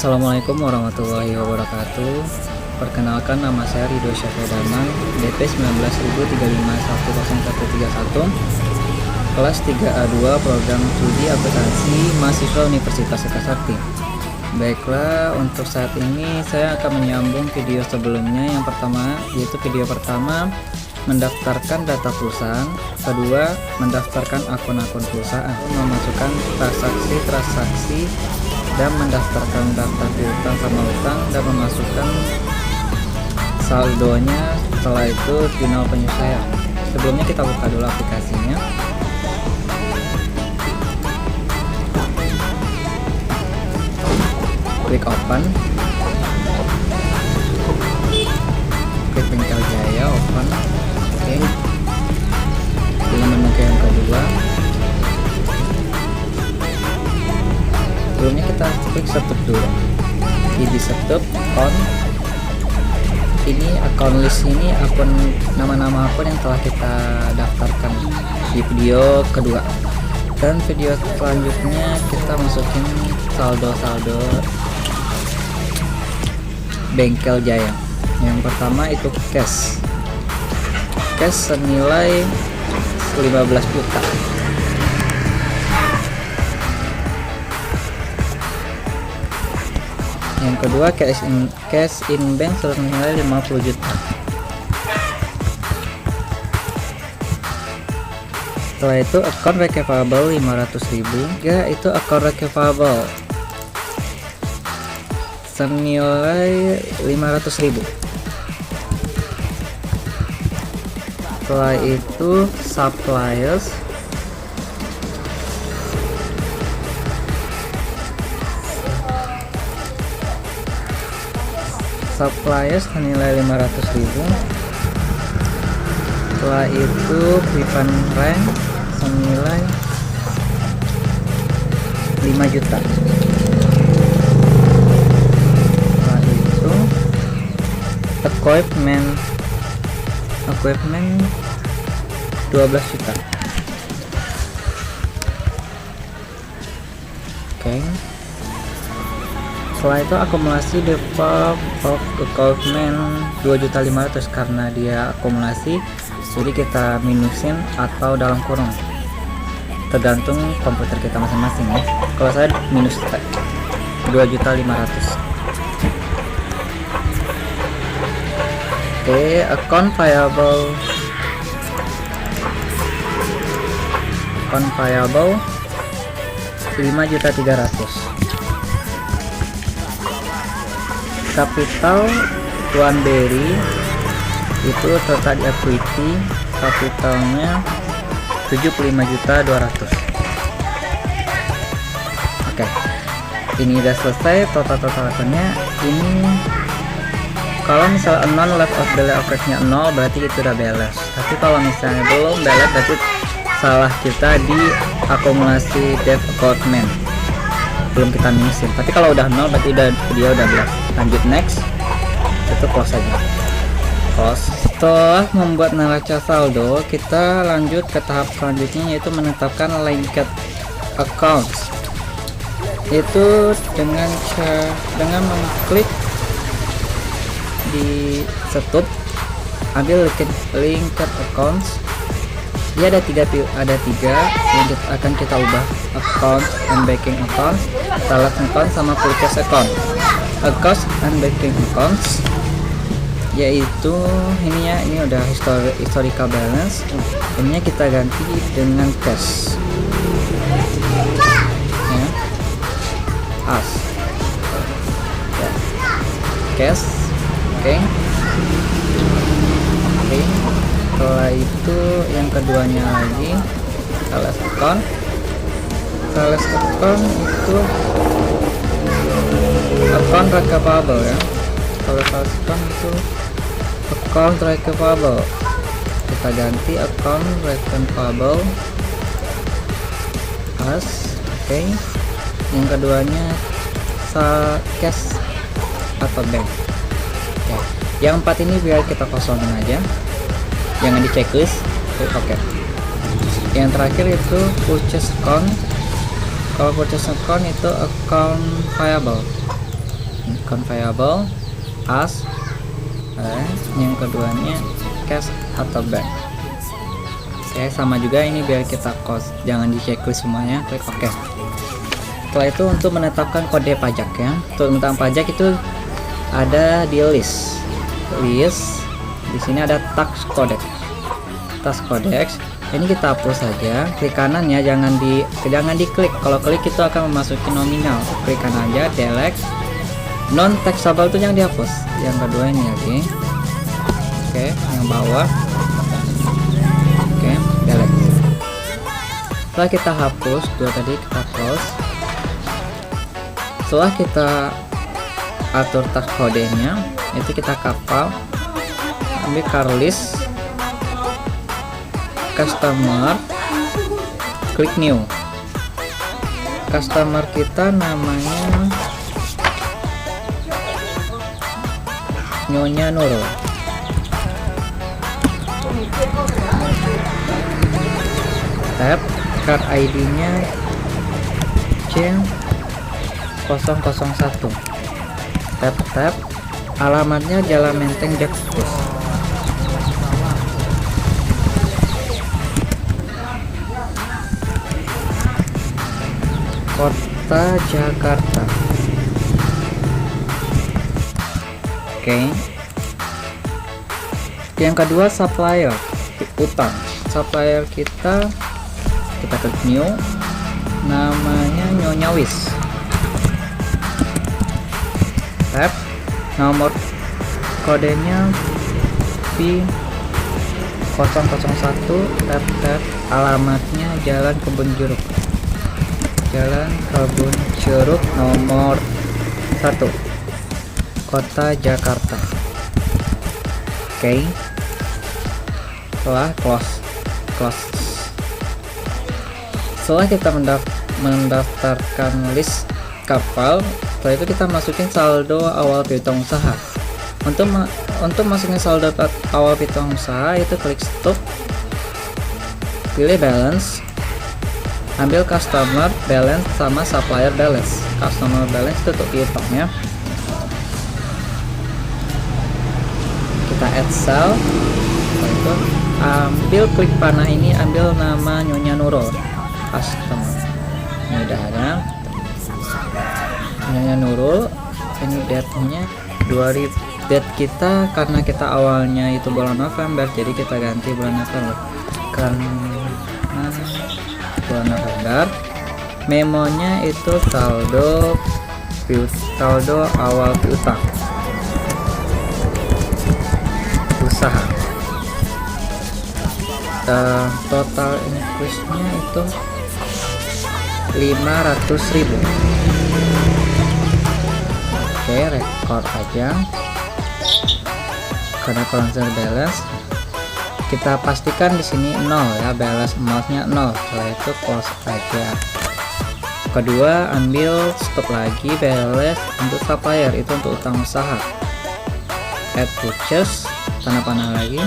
Assalamualaikum warahmatullahi wabarakatuh. Perkenalkan, nama saya Ridho Syafedaman, DP 19.351031, kelas 3A2, program studi akuntansi, mahasiswa Universitas Sekasakti. Baiklah, untuk saat ini saya akan menyambung video sebelumnya. Yang pertama, yaitu video pertama mendaftarkan data perusahaan, kedua mendaftarkan akun-akun perusahaan, memasukkan transaksi dan mendaftarkan daftar piutang sama utang dan memasukkan saldonya. Setelah itu final penyesuaian. Sebelumnya kita buka dulu aplikasinya. Klik open, klik Bengkel Jaya, open. Oke, pilih menu yang kedua. Sebelumnya kita klik setup dulu. Di setup account, ini account list, ini akun nama-nama akun yang telah kita daftarkan di video kedua. Dan video selanjutnya kita masukin saldo Bengkel Jaya. Yang pertama itu cash senilai 15 juta. Yang kedua cash in bank senilai 50 juta. Setelah itu account receivable 500.000. Ya, itu account receivable senilai 500.000. Setelah itu suppliers senilai 500.000. Setelah itu prevent rank senilai 5 juta. Setelah itu equipment 12 juta. Oke. Setelah itu akumulasi default of equipment 2.500.000 karena dia akumulasi, jadi kita minusin atau dalam kurung, tergantung komputer kita masing-masing ya. Kalau saya minus 2.500.000. Oke, account payable 5.300.000. Capital Tuan Berry itu total equity kapitalnya 75.200.000. Oke, ini udah selesai. Total akunnya ini, kalau misalnya non left of delay average-nya 0 berarti itu udah balance. Tapi kalau misalnya belum balance berarti salah kita di akumulasi debt equipment, belum kita minusin. Tapi kalau udah 0 berarti dia udah balance. Lanjut next, itu close aja. Close. Setelah membuat neraca saldo, kita lanjut ke tahap selanjutnya, yaitu menetapkan linked accounts. Itu dengan mengklik di setup, ambil linked accounts. Dia ada tiga yang akan kita ubah: account and banking account, sales account, sama purchase account. Account and banking accounts yaitu ini udah historical balance, ininya kita ganti dengan cash ya, as ya. Cash. Oke. Setelah itu yang keduanya lagi sales account itu account receivable ya. Kalau sales account itu account receivable, kita ganti account receivable as. Oke. Yang keduanya cash atau bank ya. Yang empat ini biar kita kosongin aja, jangan di checklist. Oke. Yang terakhir itu purchase account. Kalau purchase account itu account payable conveyable as, yang keduanya cash atau bank. Oke, sama juga ini biar kita cost, jangan di checklist semuanya, klik OK. Setelah itu untuk menetapkan kode pajak ya, untuk menetapkan pajak itu ada di list. Di sini ada tax codex. Ini kita hapus saja, klik kanan ya, jangan diklik. Kalau klik itu akan memasuki nominal. Klik kanan aja, delete. Non taxable itu yang dihapus. Yang kedua ini lagi. Oke, yang bawah. Oke, delete. Setelah kita hapus dua tadi, kita close. Setelah kita atur tax kodenya, itu kita kapal, ambil car list, customer, klik new. Customer kita namanya Nyonya Nurul. Tab, card ID-nya C001. Tab, alamatnya Jalan Menteng Jakpus. Kota Jakarta. Oke. Yang kedua supplier, utang. Supplier kita klik new, namanya Nyonya Wis. Tab, nomor kodenya P001. Tab, alamatnya Jalan Kebun Jeruk. Nomor 1, Kota Jakarta. Oke. Setelah close. Setelah kita mendaftarkan list kapal, setelah itu kita masukin saldo awal piutang usaha. Untuk masukin saldo awal piutang usaha itu klik stop, pilih balance, ambil customer balance sama supplier balance. Customer balance itu untuk piutangnya. Kita add cell. Setelah itu ambil klik panah ini, ambil nama Nyonya Nurul, customer. Ini udah ada Nyonya Nurul. Ini date-nya 2000. Date kita karena kita awalnya itu bulan November, jadi kita ganti bulan November. Karena bulan November, memonya itu saldo awal piutang usaha. Total increase-nya itu 500.000. Oke, record aja karena concern balance kita pastikan di sini 0 ya, balance amount-nya 0. Setelah itu close aja. Kedua, ambil stop lagi balance untuk supplier, itu untuk utang usaha. Add purchase, tanda panah lagi,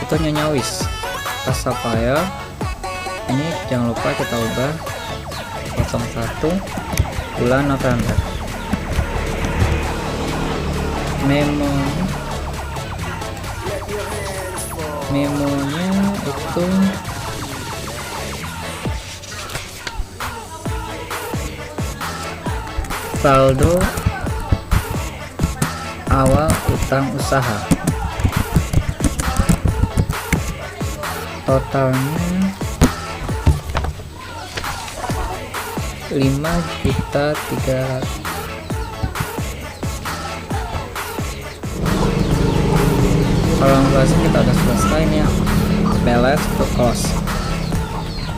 itu Nyonya Wis. Pas supplier ini jangan lupa kita ubah 01 bulan November. Memonya itu saldo awal utang usaha, totalnya 5.300.000. Kalau ngelasnya kita udah selesai nih ya, balance to cost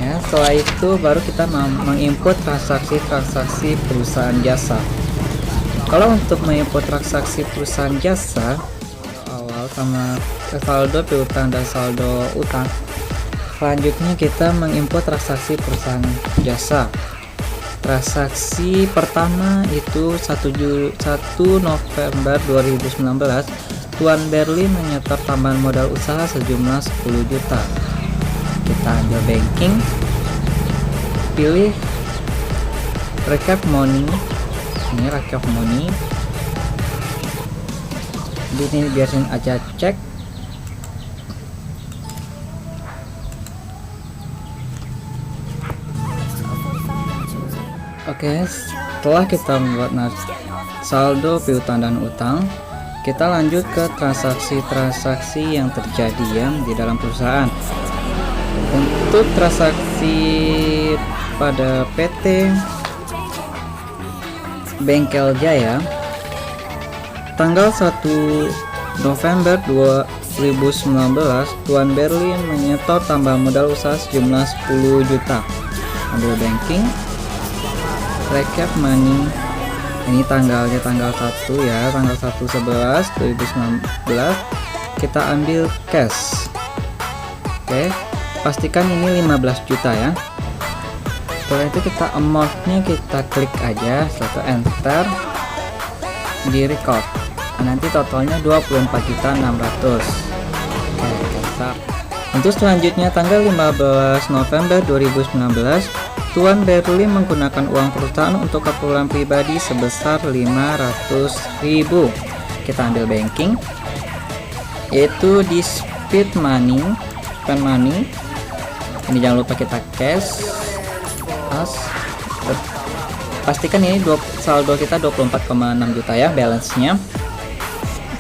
ya. Setelah itu baru kita menginput transaksi perusahaan jasa. Kalau untuk menginput transaksi perusahaan jasa awal sama saldo piutang dan saldo utang, selanjutnya kita menginput transaksi perusahaan jasa. Transaksi pertama itu 1 November 2019, Tuan Berlin menyetor tambahan modal usaha sejumlah 10 juta. Kita ambil banking, pilih recap money. Ini recap money, Di sini biarin aja cek. Oke, setelah kita membuat saldo piutang dan utang, kita lanjut ke transaksi-transaksi yang terjadi ya di dalam perusahaan. Untuk transaksi pada PT Bengkel Jaya tanggal 1 November 2019, Tuan Berlin menyetor tambah modal usaha sejumlah 10 juta. Ambil banking, recap money. Ini tanggalnya tanggal 1 ya, tanggal 1/11/2019. Kita ambil cash. Oke, pastikan ini 15 juta ya. Setelah itu kita amount-nya kita klik aja, setelah itu enter di record. Nah, nanti totalnya 24.600.000. Oke, cancel. Untuk selanjutnya tanggal 15 November 2019, Tuan Berlin menggunakan uang perusahaan untuk keperluan pribadi sebesar 500.000. Kita ambil banking, yaitu di speed money, spend money. Ini jangan lupa kita cash. Pastikan ini saldo kita 24,6 juta ya, balance-nya.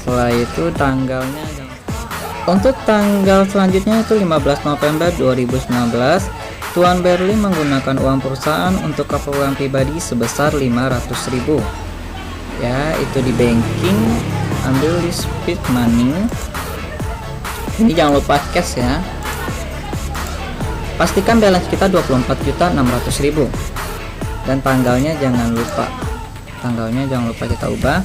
Setelah itu tanggalnya, untuk tanggal selanjutnya itu 15 November 2019, Tuan Berlin menggunakan uang perusahaan untuk keperluan pribadi sebesar 500.000 ya, itu di banking, ambil di speed money. Ini jangan lupa cash ya. Pastikan balance kita 24.600.000 dan tanggalnya jangan lupa kita ubah,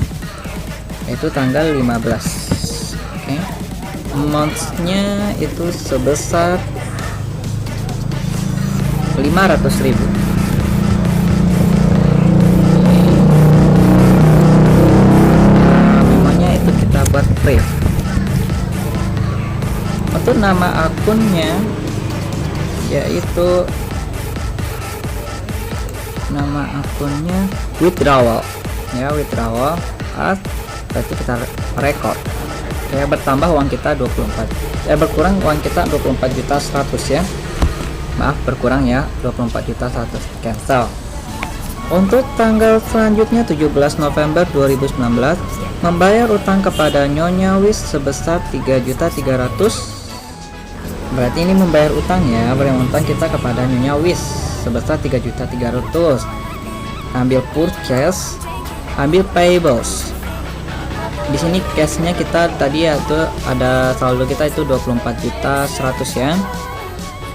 yaitu tanggal 15. Oke, amount-nya itu sebesar 500.000. Namanya itu kita buat print. Untuk nama akunnya yaitu withdrawal ya, withdrawal as, berarti kita record ya. Bertambah uang kita 24, berkurang uang kita 24.100.000 ya, maaf berkurang ya, 24.100.000. Cancel. Untuk tanggal selanjutnya 17 November 2019, membayar utang kepada Nyonya Wis sebesar 3.300.000. Berarti ini membayar utang ya, bayar utang kita kepada Nyonya Wis sebesar 3.300.000. Ambil purchase, ambil payables. Di sini cashnya kita tadi ya tuh ada saldo kita itu 24.100.000 ya.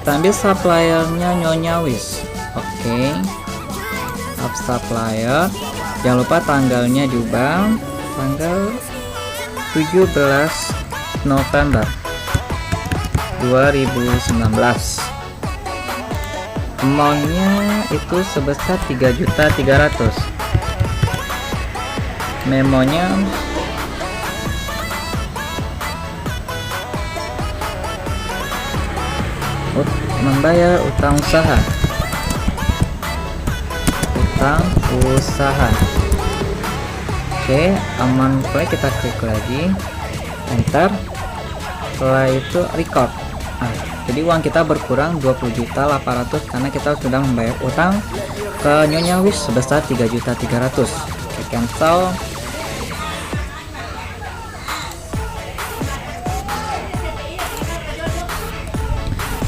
Kita ambil suppliernya Nyonya Wis. Oke, supplier, jangan lupa tanggalnya diubah, tanggal 17 November 2019. Amount-nya itu sebesar 3.300.000. Memonya membayar utang usaha. Oke, aman. Kita klik lagi, enter. Setelah itu record. Nah, jadi uang kita berkurang 20.800.000 karena kita sudah membayar utang ke Nyonya Wis sebesar 3.300.000. Oke, cancel.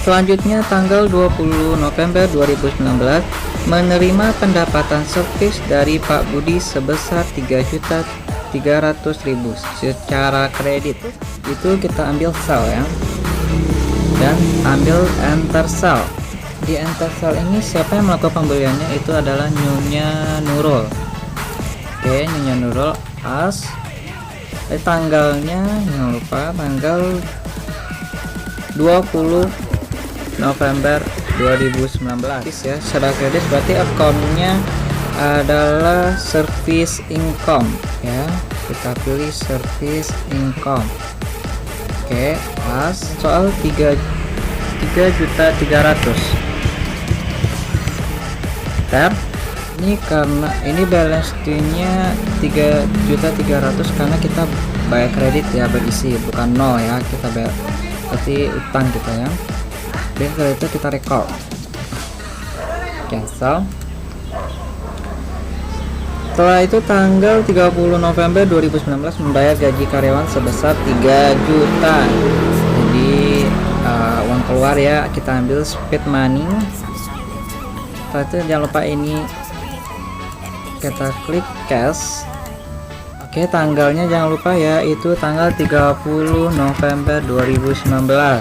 Selanjutnya tanggal 20 November 2019, menerima pendapatan servis dari Pak Budi sebesar 3.300.000 secara kredit. Itu kita ambil sell ya, dan ambil enter sell. Di enter sell ini siapa yang melakukan pembeliannya itu adalah Nyonya Nurul. Oke, Nyonya Nurul as. Tanggalnya jangan lupa tanggal 20 November 2019 ya, secara kredit. Berarti akunnya adalah service income ya, kita pilih service income. Oke, pas soal 3.300.000. Tab. Ini karena ini balance nya 3.300.000 karena kita bayar kredit ya, berisi bukan nol ya, kita bayar berarti utang kita ya. Oke, setelah itu kita record, cancel. Setelah itu tanggal 30 November 2019 membayar gaji karyawan sebesar 3 juta. Jadi uang keluar ya, kita ambil speed money. Setelah itu jangan lupa ini kita klik cash. Oke, tanggalnya jangan lupa ya, itu tanggal 30 November 2019.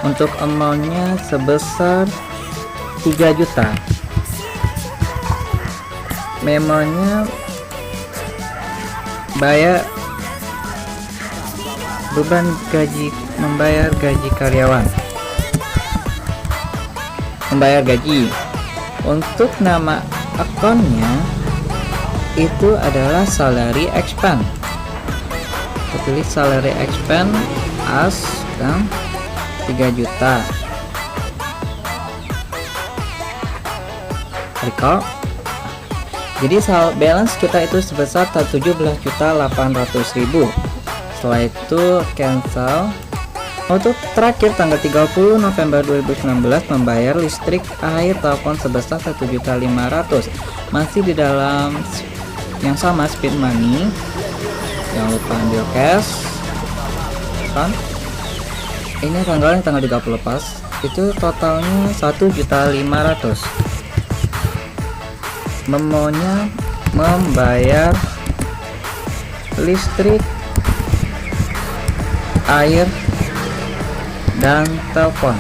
Untuk amountnya sebesar 3 juta. Memonya bayar beban gaji, membayar gaji karyawan, membayar gaji. Untuk nama akunnya itu adalah salary expense. Kita pilih salary expense as dan 3 juta. Recall. Jadi balance kita itu sebesar 17.800.000. Setelah itu cancel. Untuk terakhir tanggal 30 November 2019 membayar listrik, air, telepon sebesar 1.500.000. Masih di dalam yang sama speed money. Jangan lupa ambil cash kan. Ini tanggal 30 pas, itu totalnya 1.500.000. Memonya membayar listrik, air, dan telepon.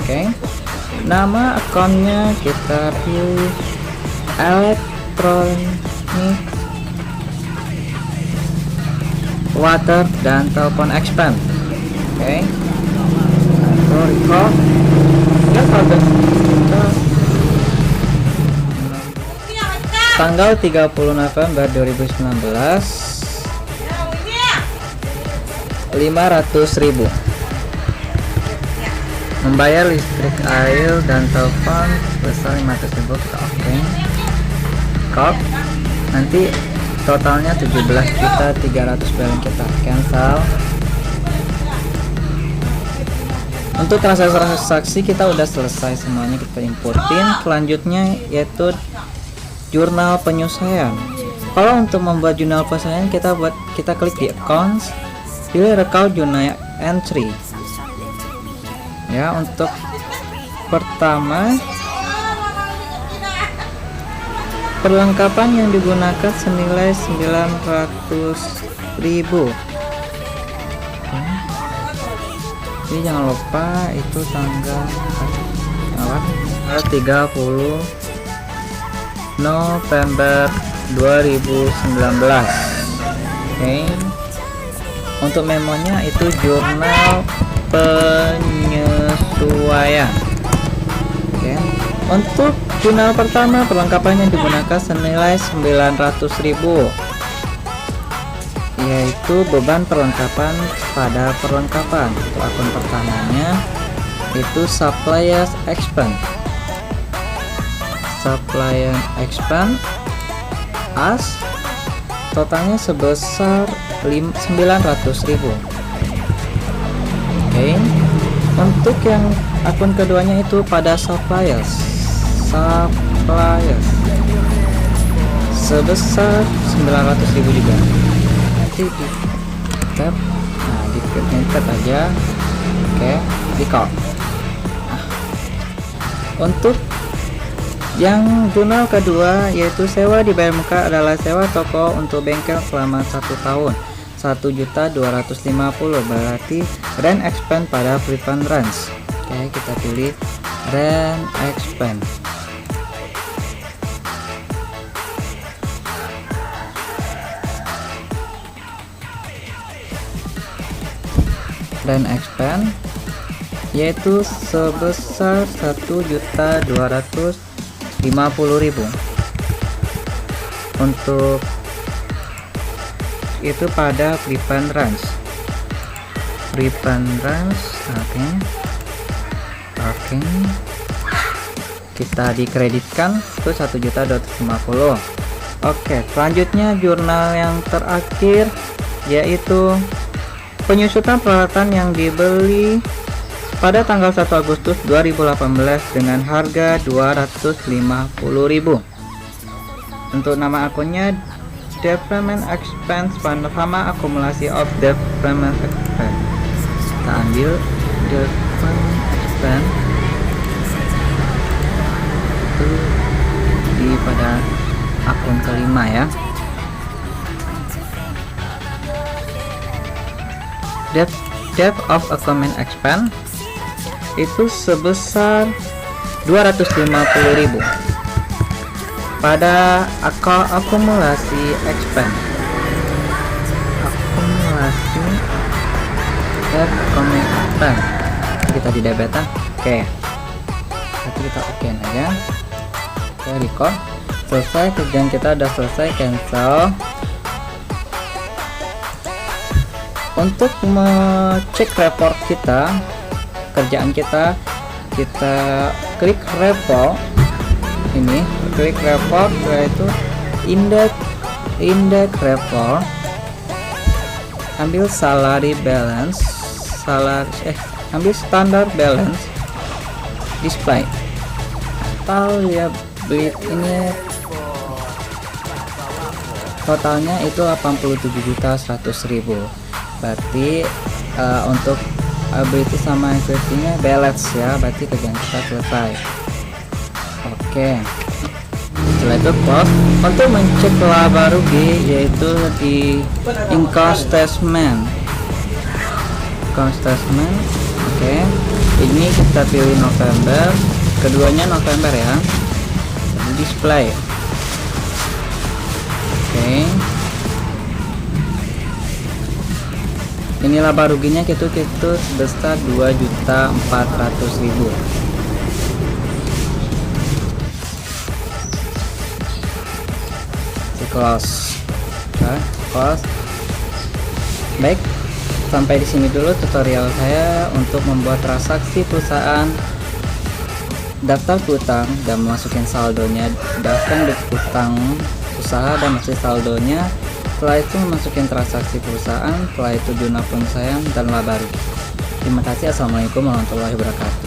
Oke, nama akunnya kita pilih elektronik, water, dan telepon expense. Oke, recall ya, tanggal 30 November 2019 500.000. Membayar listrik, air, dan telepon sebesar 500.000. Kita oke. Kok nanti totalnya 17.300.000 balance kita cancel. Untuk transaksi kita udah selesai semuanya, kita importin. Selanjutnya yaitu jurnal penyelesaian. Kalau untuk membuat jurnal penyelesaian kita klik di accounts, pilih record journal entry. Ya, untuk pertama perlengkapan yang digunakan senilai 900.000. Jadi jangan lupa itu tanggal 30 November 2019. Oke. Untuk memonya itu jurnal penyesuaian. Oke. Untuk jurnal pertama perlengkapan yang digunakan senilai 900.000, yaitu beban perlengkapan pada perlengkapan. Untuk akun pertamanya itu suppliers expense. Supplier expense as totalnya sebesar 900.000. Oke. Untuk yang akun keduanya itu pada suppliers sebesar 900.000 juga. Nanti di tab, nah di tab aja. Oke, di call. Untuk yang jurnal kedua yaitu sewa dibayar muka adalah sewa toko untuk bengkel selama 1 tahun 1.250.000, berarti rent expense pada prepaid rents. Oke, kita pilih rent expense. Rent expense yaitu sebesar 1.250.000. Untuk itu pada prepaid rents. Oke. kita dikreditkan itu 1.250.000. Oke, selanjutnya jurnal yang terakhir yaitu penyusutan peralatan yang dibeli pada tanggal 1 Agustus 2018 dengan harga 250.000. Untuk nama akunnya Development Expense Panorama Akumulasi of Development Expense. Kita ambil Development Expense itu di pada akun kelima ya. Depth of Account Expense itu sebesar 250.000 pada akumulasi expense. Akumulasi expense kita di debetan. Oke. Nanti kita oke aja. Oke, record. Selesai, kerjaan kita udah selesai, cancel. Untuk mengecek report kita, kerjaan kita klik report ini, klik report yaitu index report, ambil salary balance, ambil standard balance, display atau ya beli ini totalnya itu 87.100.000. Berarti untuk ability sama equity-nya balance ya, berarti kerjaan kita selesai. Oke, setelah itu close. Untuk mencek laba rugi yaitu di income statement. Oke, ini kita pilih November, keduanya November ya, display. Oke, ini laba ruginya itu sebesar 2.400.000. Close. Baik, sampai di sini dulu tutorial saya untuk membuat transaksi perusahaan, daftar utang dan masukin saldonya, daftar utang usaha dan masuk saldonya. Setelah itu masukin transaksi perusahaan, setelah itu jurnal penyelesaian dan laba rugi. Terima kasih. Assalamualaikum warahmatullahi wabarakatuh.